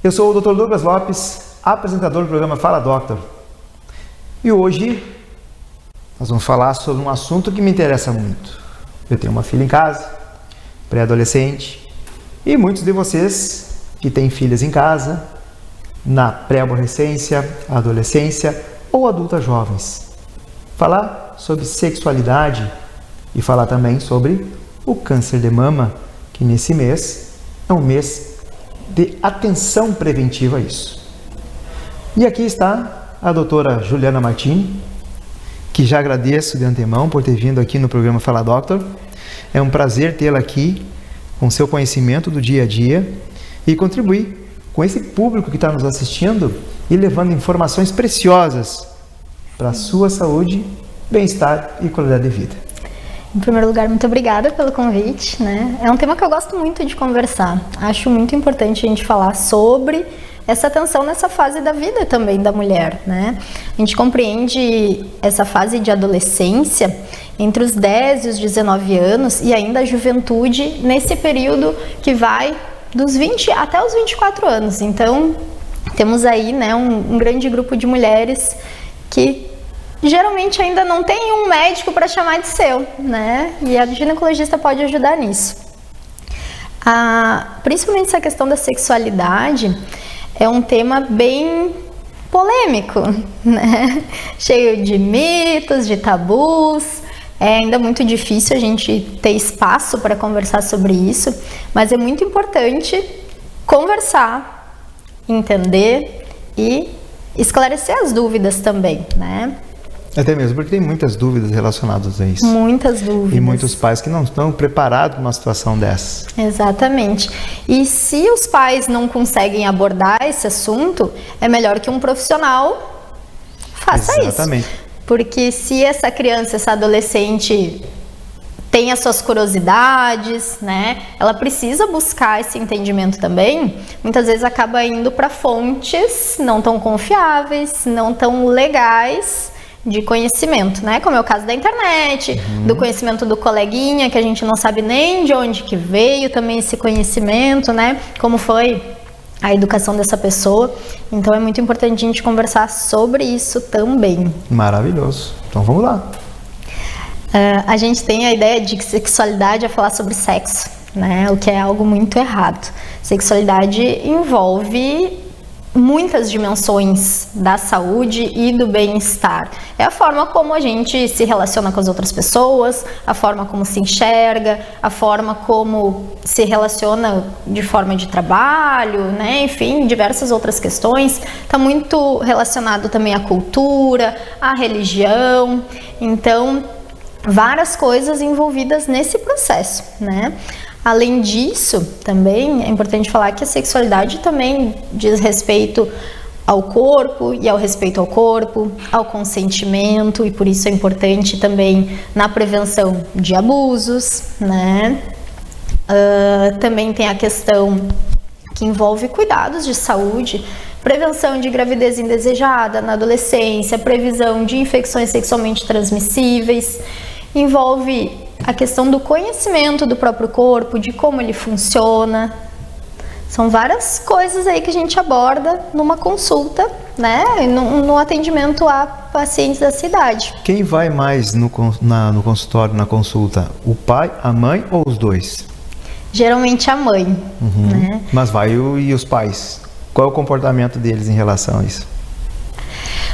Eu sou o Dr. Douglas Lopes, apresentador do programa Fala Doctor. E hoje nós vamos falar sobre um assunto que me interessa muito. Eu tenho uma filha em casa, pré-adolescente, e muitos de vocês que têm filhas em casa, na pré-adolescência, adolescência ou adultas jovens. Falar sobre sexualidade e falar também sobre o câncer de mama, que nesse mês é um mês de atenção preventiva a isso. E aqui está a doutora Juliana Martini, que já agradeço de antemão por ter vindo aqui no programa Fala Doctor. É um prazer tê-la aqui com seu conhecimento do dia a dia e contribuir com esse público que está nos assistindo e levando informações preciosas para a sua saúde, bem-estar e qualidade de vida. Em primeiro lugar, muito obrigada pelo convite, né? É um tema que eu gosto muito de conversar. Acho muito importante a gente falar sobre essa atenção nessa fase da vida também da mulher, né? A gente compreende essa fase de adolescência entre os 10 e os 19 anos e ainda a juventude nesse período que vai dos 20 até os 24 anos. Então, temos aí, né, um grande grupo de mulheres que geralmente ainda não tem um médico para chamar de seu, né? E a ginecologista pode ajudar nisso. Principalmente essa questão da sexualidade é um tema bem polêmico, né? Cheio de mitos, de tabus. É ainda muito difícil a gente ter espaço para conversar sobre isso, mas é muito importante conversar, entender e esclarecer as dúvidas também, né? Até mesmo porque tem muitas dúvidas relacionadas a isso. Muitas dúvidas. E muitos pais que não estão preparados para uma situação dessa. Exatamente. E se os pais não conseguem abordar esse assunto, é melhor que um profissional faça Exatamente. isso. Porque se essa criança, essa adolescente tem as suas curiosidades, né? Ela precisa buscar esse entendimento também. Muitas vezes acaba indo para fontes não tão confiáveis, não tão legais de conhecimento, né? Como é o caso da internet, do conhecimento do coleguinha, que a gente não sabe nem de onde que veio também esse conhecimento, né? Como foi a educação dessa pessoa. Então é muito importante a gente conversar sobre isso também. Maravilhoso. Então vamos lá. A gente tem a ideia de que sexualidade é falar sobre sexo, né? O que é algo muito errado. Sexualidade envolve muitas dimensões da saúde e do bem-estar. É a forma como a gente se relaciona com as outras pessoas, a forma como se enxerga, a forma como se relaciona de forma de trabalho, né? Enfim, diversas outras questões. Está muito relacionado também à cultura, à religião. Então, várias coisas envolvidas nesse processo, né? Além disso, também é importante falar que a sexualidade também diz respeito ao corpo e ao respeito ao corpo, ao consentimento, e por isso é importante também na prevenção de abusos, né? Também tem a questão que envolve cuidados de saúde, prevenção de gravidez indesejada na adolescência, previsão de infecções sexualmente transmissíveis, envolve a questão do conhecimento do próprio corpo, de como ele funciona. São várias coisas aí que a gente aborda numa consulta, né? No atendimento a pacientes da cidade. Quem vai mais no consultório, na consulta? O pai, a mãe ou os dois? Geralmente a mãe, né? Mas e os pais? Qual é o comportamento deles em relação a isso?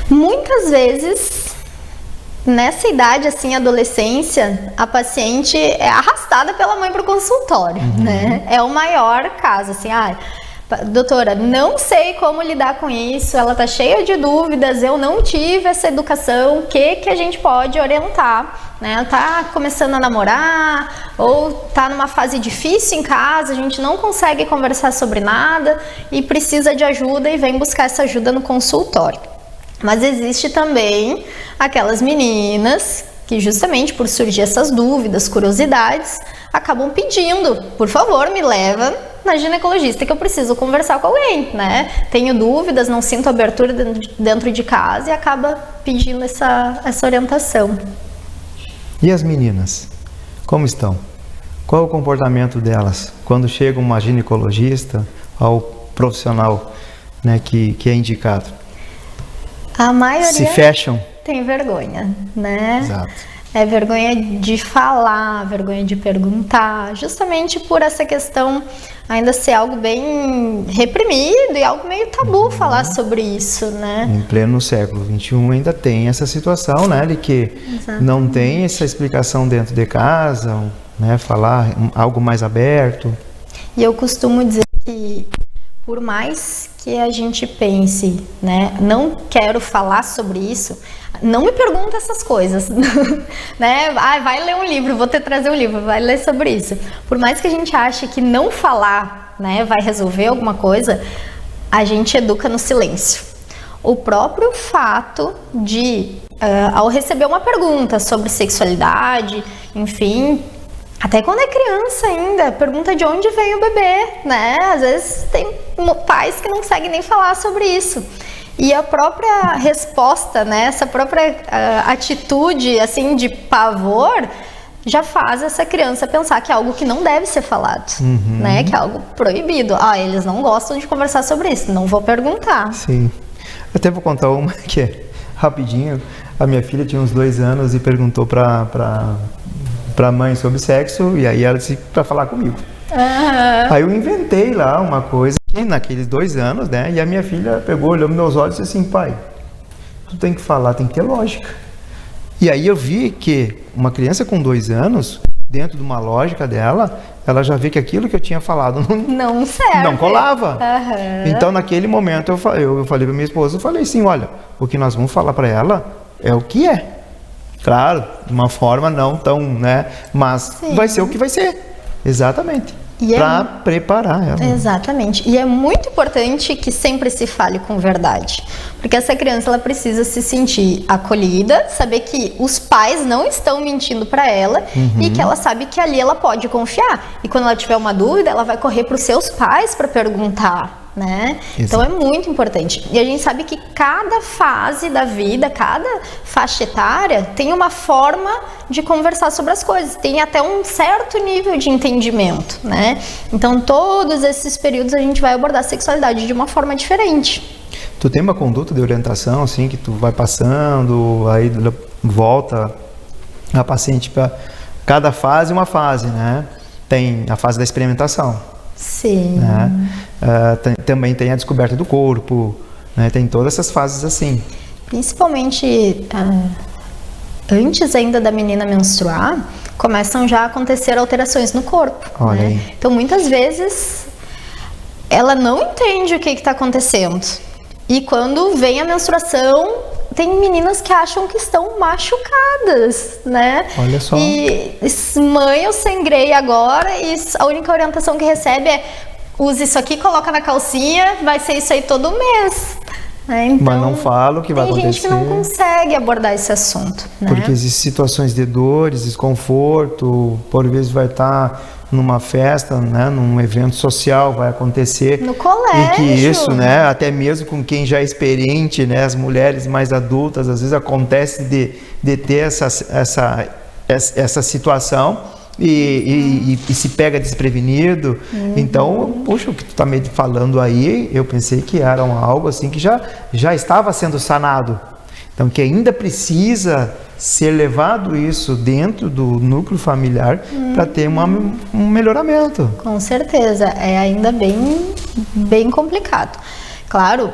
Muitas vezes, nessa idade, assim, adolescência, a paciente é arrastada pela mãe para o consultório, né? É o maior caso, assim, doutora, não sei como lidar com isso, ela tá cheia de dúvidas, eu não tive essa educação, o que a gente pode orientar, né? Ela tá começando a namorar, ou tá numa fase difícil em casa, a gente não consegue conversar sobre nada e precisa de ajuda e vem buscar essa ajuda no consultório. Mas existe também aquelas meninas que justamente por surgir essas dúvidas, curiosidades, acabam pedindo, por favor, me leva na ginecologista que eu preciso conversar com alguém, né? Tenho dúvidas, não sinto abertura dentro de casa e acaba pedindo essa orientação. E as meninas, como estão? Qual é o comportamento delas quando chega uma ginecologista ao profissional, né, que é indicado? A maioria Se fecham? tem vergonha, né? Exato. É vergonha de falar, vergonha de perguntar, justamente por essa questão ainda ser algo bem reprimido e algo meio tabu falar sobre isso, né? Em pleno século XXI ainda tem essa situação, né, de que não tem essa explicação dentro de casa, né, falar algo mais aberto. E eu costumo dizer que por mais que a gente pense, né, não quero falar sobre isso, não me pergunta essas coisas, né? Vai ler um livro, vou te trazer um livro, vai ler sobre isso. Por mais que a gente ache que não falar, né, vai resolver alguma coisa, a gente educa no silêncio. O próprio fato de, ao receber uma pergunta sobre sexualidade, enfim, até quando é criança ainda, pergunta de onde vem o bebê, né? Às vezes tem pais que não conseguem nem falar sobre isso. E a própria resposta, né? Essa própria atitude, assim, de pavor, já faz essa criança pensar que é algo que não deve ser falado, né? Que é algo proibido. Eles não gostam de conversar sobre isso, não vou perguntar. Sim. Eu até vou contar uma que é rapidinho. A minha filha tinha uns 2 anos e perguntou pra mãe sobre sexo, e aí ela disse para falar comigo. Aí eu inventei lá uma coisa naqueles 2 anos, né? E a minha filha pegou, olhou nos meus olhos e disse assim: pai, tu tem que falar, tem que ter lógica. E aí eu vi que uma criança com 2 anos, dentro de uma lógica dela, ela já vê que aquilo que eu tinha falado não serve, não colava. Então naquele momento eu falei para minha esposa, eu falei assim: olha, o que nós vamos falar para ela é o que é. Claro, de uma forma não tão, né? Mas sim, vai ser o que vai ser. Exatamente. Para preparar ela. Exatamente. E é muito importante que sempre se fale com verdade. Porque essa criança, ela precisa se sentir acolhida, saber que os pais não estão mentindo para ela e que ela sabe que ali ela pode confiar. E quando ela tiver uma dúvida, ela vai correr para os seus pais para perguntar, né? Então é muito importante. E a gente sabe que cada fase da vida, cada faixa etária tem uma forma de conversar sobre as coisas, tem até um certo nível de entendimento, né? Então todos esses períodos a gente vai abordar a sexualidade de uma forma diferente. Tu tem uma conduta de orientação assim que tu vai passando, aí volta a paciente para cada fase, uma fase, né? Tem a fase da experimentação. Sim. Né? Também tem a descoberta do corpo, né? Tem todas essas fases assim. Principalmente antes ainda da menina menstruar, começam já a acontecer alterações no corpo. Olha aí. Então muitas vezes ela não entende o que está acontecendo. E quando vem a menstruação, tem meninas que acham que estão machucadas, né? Olha só. E mãe, eu sangrei agora, e a única orientação que recebe é: use isso aqui, coloca na calcinha, vai ser isso aí todo mês. Então, mas não fala o que vai acontecer. Tem gente que não consegue abordar esse assunto, né? Porque existem situações de dores, desconforto, por vezes vai estar numa festa, né, num evento social, vai acontecer. No colégio. E que isso, né, até mesmo com quem já é experiente, né, as mulheres mais adultas, às vezes acontece de ter essa situação e se pega desprevenido. Então, puxa, o que tu tá me falando aí, eu pensei que era algo assim que já estava sendo sanado. Então, que ainda precisa ser levado isso dentro do núcleo familiar para ter um melhoramento. Com certeza, é ainda bem complicado. Claro,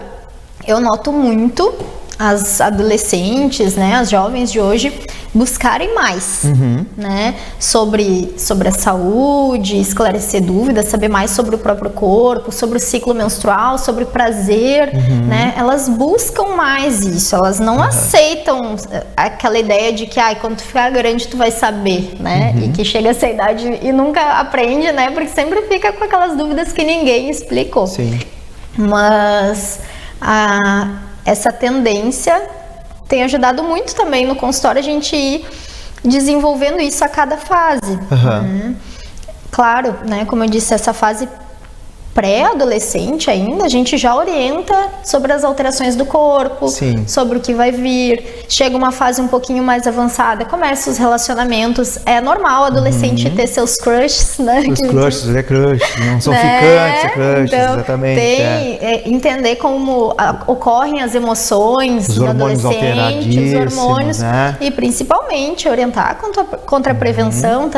eu noto muito as adolescentes, né, as jovens de hoje buscarem mais, né, sobre a saúde, esclarecer dúvidas, saber mais sobre o próprio corpo, sobre o ciclo menstrual, sobre prazer, né, elas buscam mais isso, elas não aceitam aquela ideia de que quando tu ficar grande tu vai saber, né, e que chega essa idade e nunca aprende, né, porque sempre fica com aquelas dúvidas que ninguém explicou. Sim. Mas essa tendência tem ajudado muito também no consultório a gente ir desenvolvendo isso a cada fase. Claro, né, como eu disse, essa fase pré-adolescente ainda, a gente já orienta sobre as alterações do corpo, Sim. sobre o que vai vir. Chega uma fase um pouquinho mais avançada, começa os relacionamentos. É normal o adolescente ter seus crushes, né? Os crushes, é crush, não são ficantes, é crushes, então, exatamente. Entender como ocorrem as emoções Os do hormônios adolescente, os hormônios, né? E principalmente orientar contra a prevenção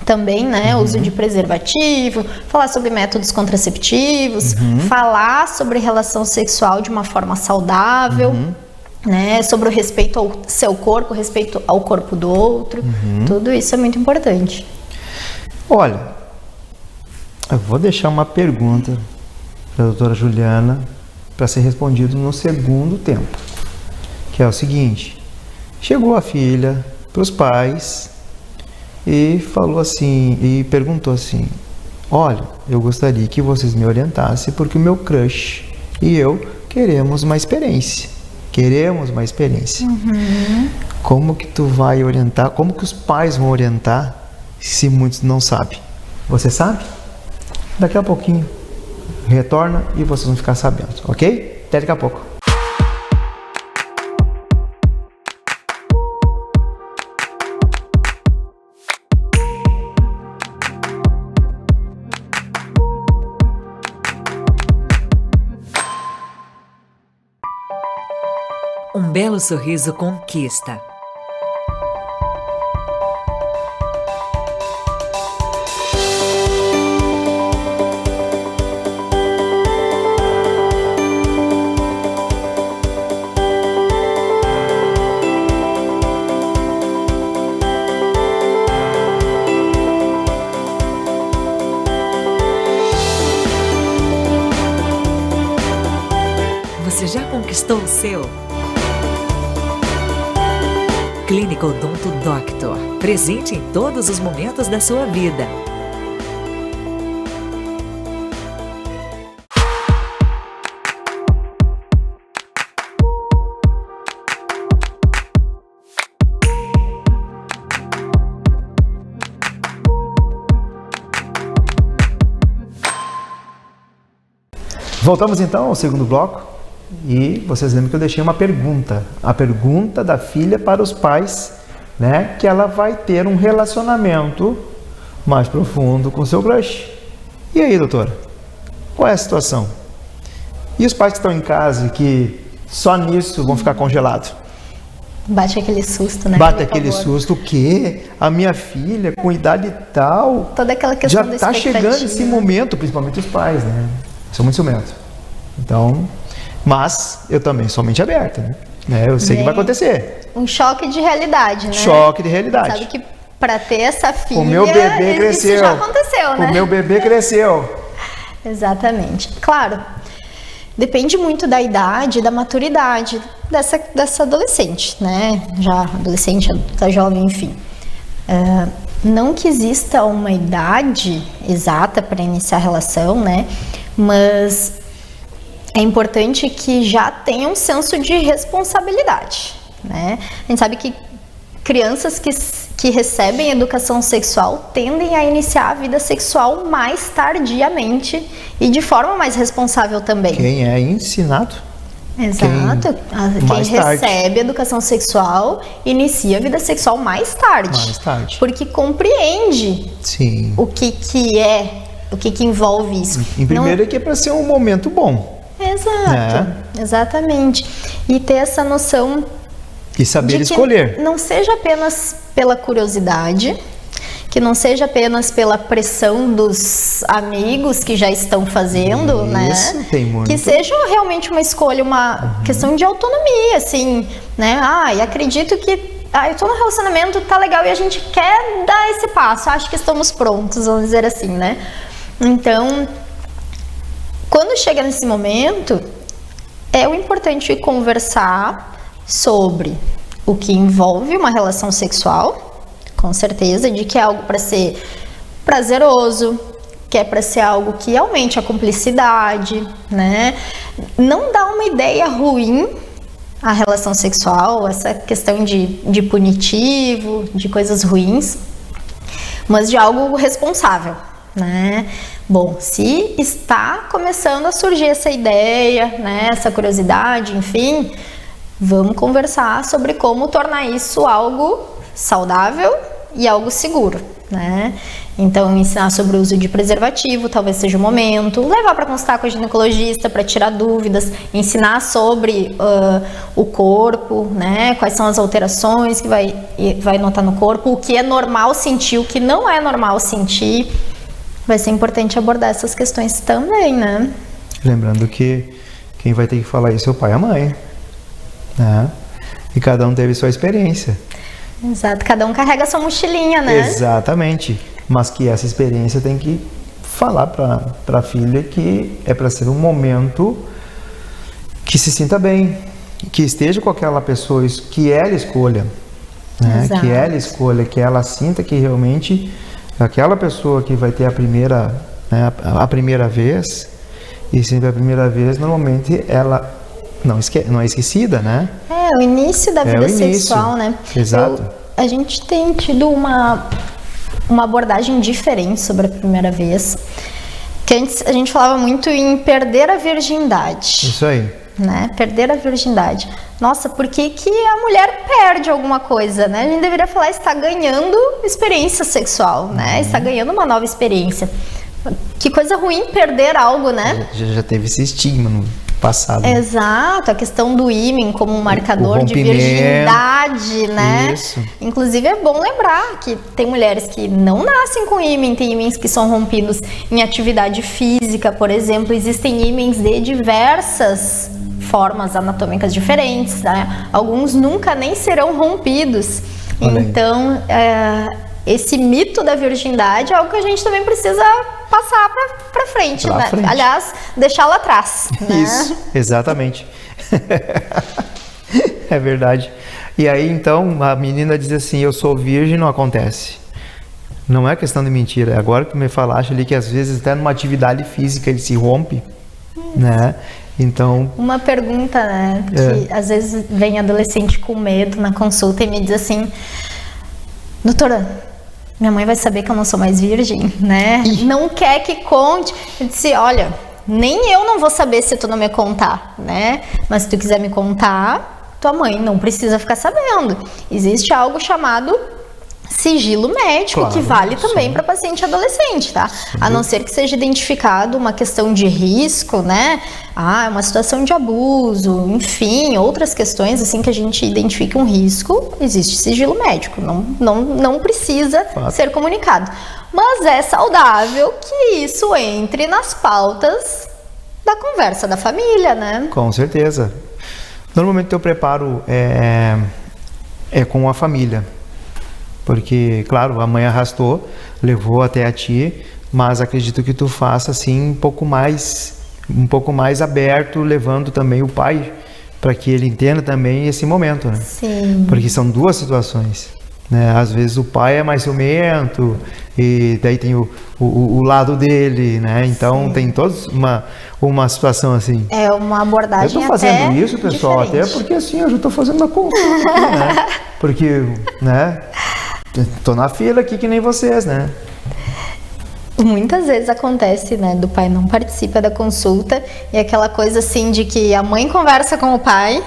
também, né? Uso de preservativo, falar sobre métodos contraceptivos, falar sobre relação sexual de uma forma saudável, né? Sobre o respeito ao seu corpo, respeito ao corpo do outro. Tudo isso é muito importante. Olha, eu vou deixar uma pergunta para a doutora Juliana para ser respondido no segundo tempo, que é o seguinte: chegou a filha para os pais e falou assim, e perguntou assim: olha, eu gostaria que vocês me orientassem porque o meu crush e eu queremos uma experiência. Como que tu vai orientar? Como que os pais vão orientar se muitos não sabem? Você sabe? Daqui a pouquinho retorna e vocês vão ficar sabendo, ok? Até daqui a pouco. Um belo sorriso conquista. Você já conquistou o seu? Clínica Odonto Doctor, presente em todos os momentos da sua vida. Voltamos então ao segundo bloco. E vocês lembram que eu deixei uma pergunta, a pergunta da filha para os pais, né? Que ela vai ter um relacionamento mais profundo com seu crush. E aí, doutora? Qual é a situação? E os pais que estão em casa que só nisso vão ficar congelados? Bate aquele susto, né? Bate aquele susto, o quê? A minha filha com idade tal, toda aquela questão já está chegando esse momento, principalmente os pais, né? São muito ciumentos. Então... Mas eu também sou mente aberta, né? Eu sei que vai acontecer. Um choque de realidade, né? Choque de realidade. Sabe que para ter essa filha, o meu bebê cresceu. Isso já aconteceu, né? O meu bebê cresceu. Exatamente. Claro, depende muito da idade, da maturidade dessa adolescente, né? Já adolescente, adulta, jovem, enfim. Não que exista uma idade exata para iniciar a relação, né? Mas é importante que já tenha um senso de responsabilidade, né? A gente sabe que crianças que recebem educação sexual tendem a iniciar a vida sexual mais tardiamente e de forma mais responsável também. Quem é ensinado? Exato. Quem recebe educação sexual inicia a vida sexual mais tarde. Mais tarde. Porque compreende Sim. o que envolve isso. Em primeiro é que é para ser um momento bom. Exato, exatamente. E ter essa noção e saber escolher. Não seja apenas pela curiosidade, que não seja apenas pela pressão dos amigos que já estão fazendo, Isso, né? Tem muito. Que seja realmente uma escolha, uma questão de autonomia, assim, né? E acredito que eu tô no relacionamento, tá legal e a gente quer dar esse passo, acho que estamos prontos, vamos dizer assim, né? Então, quando chega nesse momento, é o importante conversar sobre o que envolve uma relação sexual, com certeza, de que é algo para ser prazeroso, que é para ser algo que aumente a cumplicidade, né? Não dá uma ideia ruim a relação sexual, essa questão de punitivo, de coisas ruins, mas de algo responsável, né? Bom, se está começando a surgir essa ideia, né, essa curiosidade, enfim, vamos conversar sobre como tornar isso algo saudável e algo seguro, né? Então, ensinar sobre o uso de preservativo, talvez seja o momento, levar para consultar com a ginecologista para tirar dúvidas, ensinar sobre o corpo, né? Quais são as alterações que vai notar no corpo, o que é normal sentir, o que não é normal sentir. Vai ser importante abordar essas questões também, né? Lembrando que quem vai ter que falar isso é o pai e a mãe, né? E cada um teve sua experiência. Exato, cada um carrega a sua mochilinha, né? Exatamente, mas que essa experiência tem que falar para a filha que é para ser um momento que se sinta bem, que esteja com aquela pessoa que ela escolha, né? Que ela escolha, que ela sinta que realmente aquela pessoa que vai ter a primeira, né, a primeira vez, e sempre a primeira vez, normalmente ela não é esquecida, né? É o início da vida sexual, né? Exato. A gente tem tido uma abordagem diferente sobre a primeira vez, que antes a gente falava muito em perder a virgindade. Isso aí. Né? Perder a virgindade. Nossa, por que a mulher perde alguma coisa, né? A gente deveria falar, está ganhando experiência sexual, né? Está ganhando uma nova experiência. Que coisa ruim perder algo, né? Já teve esse estigma no passado. Exato, a questão do ímen como um marcador de virgindade, né? Isso. Inclusive é bom lembrar que tem mulheres que não nascem com ímen, tem ímens que são rompidos em atividade física, por exemplo, existem ímens de diversas formas anatômicas diferentes, né? Alguns nunca nem serão rompidos. Então, esse mito da virgindade é algo que a gente também precisa passar para frente, né? Aliás, deixá-lo atrás, né? Isso, exatamente. É verdade. E aí, então, a menina diz assim, eu sou virgem, não acontece. Não é questão de mentira. É agora que me falaste ali que às vezes até numa atividade física ele se rompe, né? Então... Uma pergunta, né? Que às vezes vem adolescente com medo na consulta e me diz assim, doutora, minha mãe vai saber que eu não sou mais virgem, né? Não quer que conte. Eu disse, olha, nem eu não vou saber se tu não me contar, né? Mas se tu quiser me contar, tua mãe não precisa ficar sabendo. Existe algo chamado sigilo médico, claro, que vale também para paciente adolescente, tá? A não ser que seja identificado uma questão de risco, né? Uma situação de abuso, enfim, outras questões assim que a gente identifique um risco, existe sigilo médico, não precisa ser comunicado. Mas é saudável que isso entre nas pautas da conversa da família, né? Com certeza. Normalmente eu preparo é com a família. Porque, claro, a mãe arrastou, levou até a ti, mas acredito que tu faça assim um pouco mais aberto, levando também o pai, para que ele entenda também esse momento, né? Sim. Porque são duas situações, né? Às vezes o pai é mais ciumento, e daí tem o lado dele, né? Então sim, tem toda uma situação assim. É uma abordagem. Eu estou fazendo isso, pessoal, diferente. Até porque assim eu já estou fazendo uma consulta aqui, né? Porque, né? Tô na fila aqui que nem vocês, né? Muitas vezes acontece, né, do pai não participa da consulta e aquela coisa assim de que a mãe conversa com o pai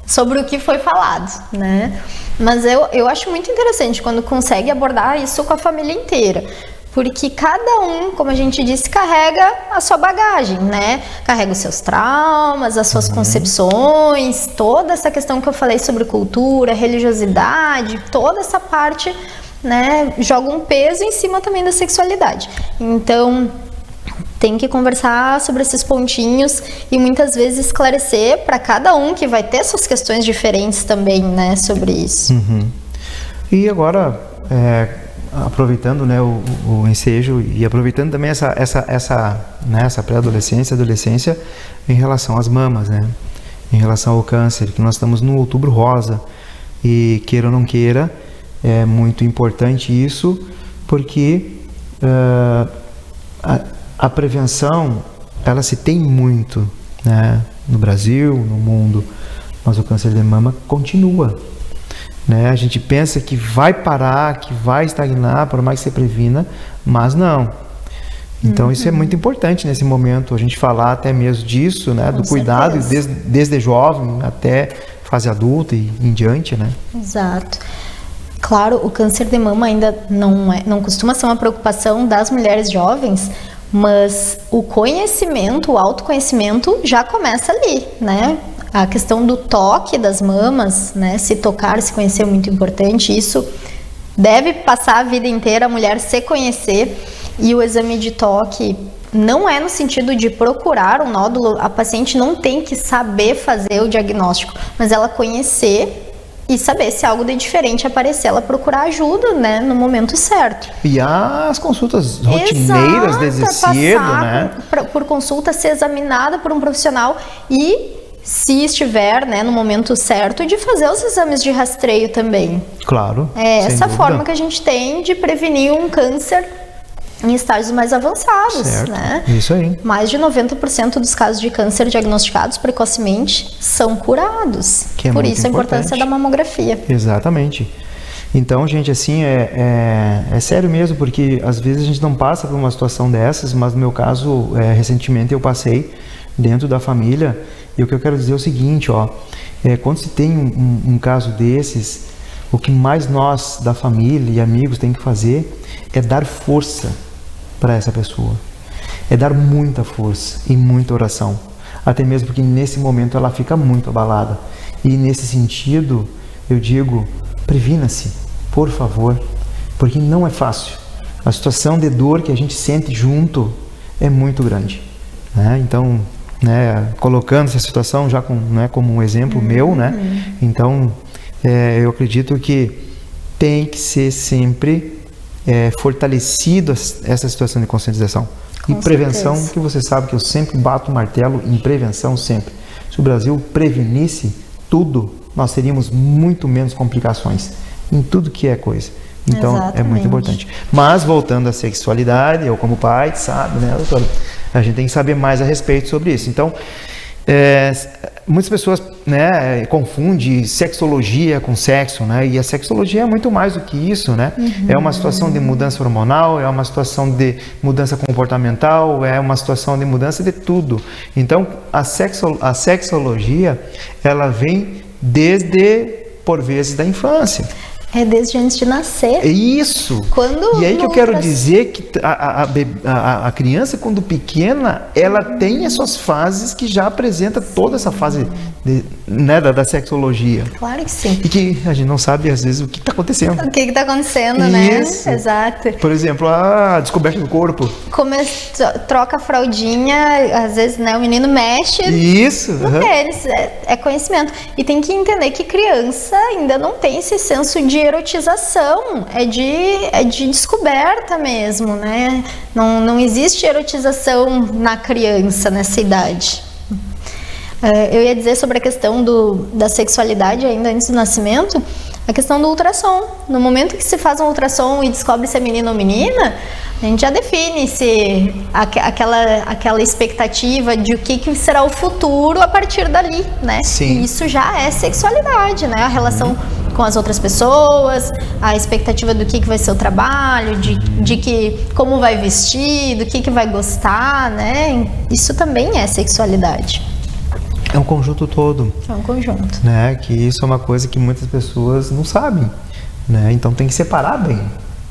sobre o que foi falado, né? Mas eu acho muito interessante quando consegue abordar isso com a família inteira. Porque cada um, como a gente disse, carrega a sua bagagem, né? Carrega os seus traumas, as suas concepções, toda essa questão que eu falei sobre cultura, religiosidade, toda essa parte, né? Joga um peso em cima também da sexualidade. Então, tem que conversar sobre esses pontinhos e muitas vezes esclarecer para cada um que vai ter suas questões diferentes também, né? Sobre isso. E agora... aproveitando, né, o ensejo e aproveitando também essa pré-adolescência, adolescência em relação às mamas, né, em relação ao câncer, que nós estamos no Outubro Rosa e queira ou não queira, é muito importante isso, porque a prevenção, ela se tem muito, né, no Brasil, no mundo, mas o câncer de mama continua. Né? A gente pensa que vai parar, que vai estagnar, por mais que você previna, mas não. Então isso é muito importante nesse momento, a gente falar até mesmo disso, né? Do cuidado desde jovem até fase adulta e em diante, né? Exato. Claro, o câncer de mama ainda não costuma ser uma preocupação das mulheres jovens, mas o conhecimento, o autoconhecimento já começa ali, né? A questão do toque das mamas, né? Se tocar, se conhecer é muito importante. Isso deve passar a vida inteira a mulher se conhecer, e o exame de toque não é no sentido de procurar um nódulo, a paciente não tem que saber fazer o diagnóstico, mas ela conhecer e saber se algo de diferente aparecer, ela procurar ajuda, né, no momento certo. E as consultas rotineiras desde cedo, né? Por consulta, ser examinada por um profissional e, se estiver, né, no momento certo, de fazer os exames de rastreio também. Claro. É essa forma que a gente tem de prevenir um câncer em estágios mais avançados, certo. Né? Isso aí. Mais de 90% dos casos de câncer diagnosticados precocemente são curados. Por isso a importância da mamografia. Exatamente. Então, gente, assim, é sério mesmo, porque às vezes a gente não passa por uma situação dessas, mas no meu caso, recentemente eu passei dentro da família, e o que eu quero dizer é o seguinte, ó, quando se tem um caso desses, o que mais nós da família e amigos tem que fazer é dar força para essa pessoa, é dar muita força e muita oração, até mesmo porque nesse momento ela fica muito abalada, e nesse sentido eu digo, previna-se, por favor, porque não é fácil, a situação de dor que a gente sente junto é muito grande, né? Então, né, colocando essa situação já como um exemplo meu, né? Então, eu acredito que tem que ser sempre fortalecido essa situação de conscientização. E prevenção, que você sabe que eu sempre bato o martelo em prevenção sempre. Se o Brasil prevenisse tudo, nós teríamos muito menos complicações em tudo que é coisa. Então, é muito importante. Mas, voltando à sexualidade, eu como pai, sabe, né, doutora? A gente tem que saber mais a respeito sobre isso. Então, muitas pessoas, né, confundem sexologia com sexo, né? E a sexologia é muito mais do que isso, né? É uma situação de mudança hormonal, é uma situação de mudança comportamental, é uma situação de mudança de tudo. Então, a sexologia, ela vem por vezes, da infância. É desde antes de nascer. Isso! E aí que eu quero dizer que a criança, quando pequena, ela tem as suas fases que já apresenta toda essa fase da sexologia. Claro que sim. E que a gente não sabe, às vezes, o que está acontecendo. O que está acontecendo, né? Exato. Por exemplo, a descoberta do corpo. Troca a fraldinha, às vezes, né, o menino mexe. Isso! Eles, é conhecimento. E tem que entender que criança ainda não tem esse senso de erotização, é de descoberta mesmo, né? Não existe erotização na criança nessa idade. Eu ia dizer sobre a questão da sexualidade ainda antes do nascimento, a questão do ultrassom. No momento que se faz um ultrassom e descobre se é menino ou menina, a gente já define se aquela expectativa de o que será o futuro a partir dali, né? Sim. E isso já é sexualidade, né? A relação com as outras pessoas, a expectativa do que vai ser o trabalho, de que como vai vestir, do que vai gostar, né? Isso também é sexualidade. É um conjunto todo. É um conjunto. Né? Que isso é uma coisa que muitas pessoas não sabem, né? Então tem que separar bem.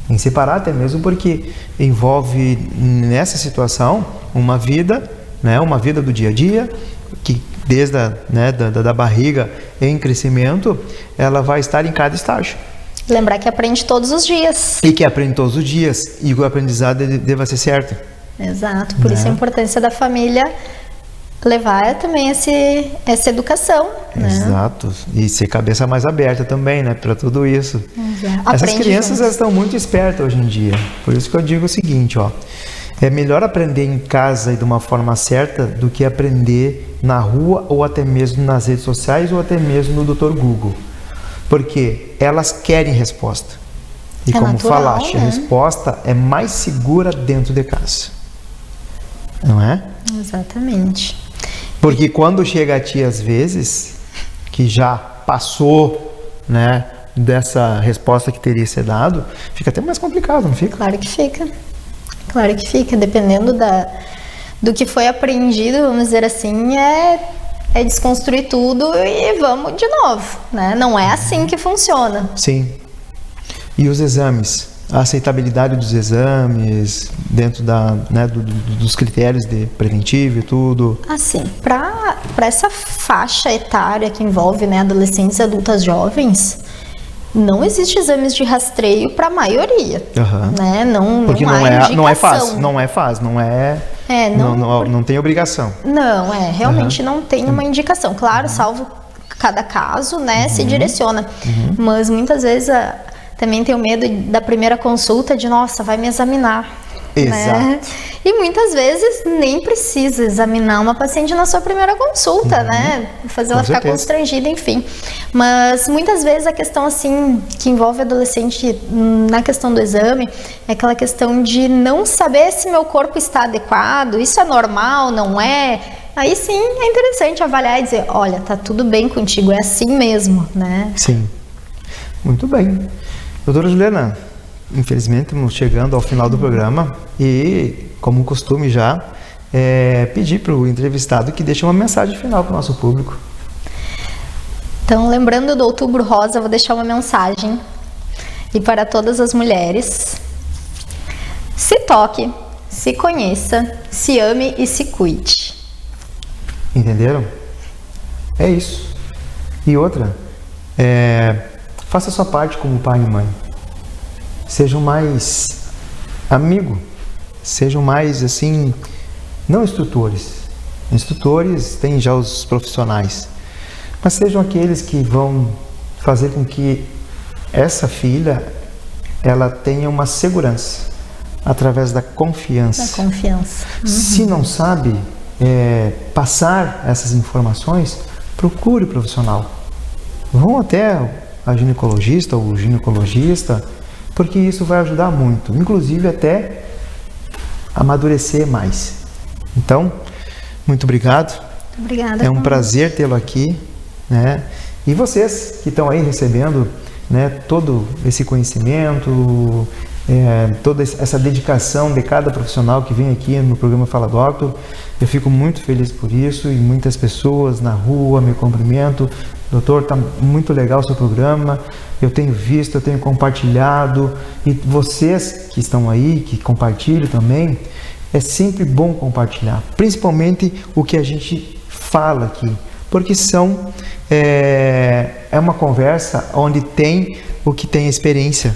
Tem que separar até mesmo porque envolve nessa situação uma vida, né? Uma vida do dia a dia, que desde da barriga em crescimento, ela vai estar em cada estágio. Lembrar que aprende todos os dias. E que aprende todos os dias. E que o aprendizado deva ser certo. Exato. Por isso a importância da família levar também essa educação. Exato. Né? E ser cabeça mais aberta também, né? Para tudo isso. Exato. Essas crianças elas estão muito espertas hoje em dia. Por isso que eu digo o seguinte, ó. É melhor aprender em casa e de uma forma certa do que aprender na rua ou até mesmo nas redes sociais ou até mesmo no Dr. Google. Porque elas querem resposta. E como natural, falaste, a resposta é mais segura dentro de casa. Não é? Exatamente. Porque quando chega a ti, às vezes, que já passou, né, dessa resposta que teria sido dado, fica até mais complicado, não fica? Claro que fica. Claro que fica, dependendo do que foi aprendido, vamos dizer assim, é desconstruir tudo e vamos de novo, né? Não é assim que funciona. Sim. E os exames? A aceitabilidade dos exames dentro dos critérios de preventivo e tudo? Assim, para essa faixa etária que envolve, né, adolescentes e adultas jovens, não existe exames de rastreio para a maioria, né? Porque não é fácil, não tem obrigação. Não, realmente não tem uma indicação. Claro, salvo cada caso, né, se direciona. Mas muitas vezes também tenho medo da primeira consulta de, nossa, vai me examinar. Exato. Né? E muitas vezes nem precisa examinar uma paciente na sua primeira consulta, né? Fazer ela ficar constrangida, enfim. Mas muitas vezes a questão assim que envolve adolescente na questão do exame é aquela questão de não saber se meu corpo está adequado, isso é normal, não é? Aí sim é interessante avaliar e dizer, olha, tá tudo bem contigo, é assim mesmo, né? Sim. Muito bem. Doutora Juliana, infelizmente estamos chegando ao final do programa e, como costume já, pedir para o entrevistado que deixe uma mensagem final para o nosso público. Então, lembrando do Outubro Rosa, vou deixar uma mensagem. E para todas as mulheres, se toque, se conheça, se ame e se cuide. Entenderam? É isso. E outra, faça a sua parte como pai e mãe. Sejam mais amigo, sejam mais, assim, não instrutores. Instrutores têm já os profissionais, mas sejam aqueles que vão fazer com que essa filha, ela tenha uma segurança através da confiança. Da confiança. Se não sabe passar essas informações, procure o profissional. Vão até a ginecologista ou o ginecologista, porque isso vai ajudar muito, inclusive até amadurecer mais. Então, muito obrigado. Obrigada. É um prazer tê-lo aqui, né? E vocês que estão aí recebendo, né, todo esse conhecimento, toda essa dedicação de cada profissional que vem aqui no programa Fala Doctor, eu fico muito feliz por isso e muitas pessoas na rua me cumprimentam. Doutor, tá muito legal o seu programa, eu tenho visto, eu tenho compartilhado, e vocês que estão aí, que compartilham também, é sempre bom compartilhar, principalmente o que a gente fala aqui, porque é uma conversa onde tem o que tem experiência,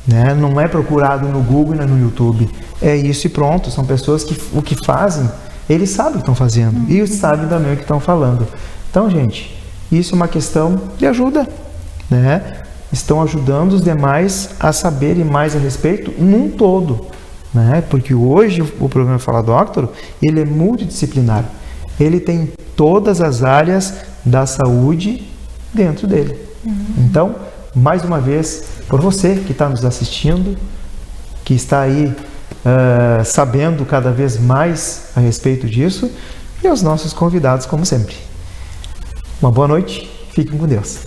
né? Não é procurado no Google e no YouTube, é isso e pronto, são pessoas que o que fazem, eles sabem o que estão fazendo, e sabem também o que estão falando. Então, gente, isso é uma questão de ajuda, né? Estão ajudando os demais a saberem mais a respeito num todo, né? Porque hoje o programa Fala Doctor, ele é multidisciplinar. Ele tem todas as áreas da saúde dentro dele. Então, mais uma vez, por você que está nos assistindo, que está aí sabendo cada vez mais a respeito disso, e aos nossos convidados, como sempre. Uma boa noite, fiquem com Deus.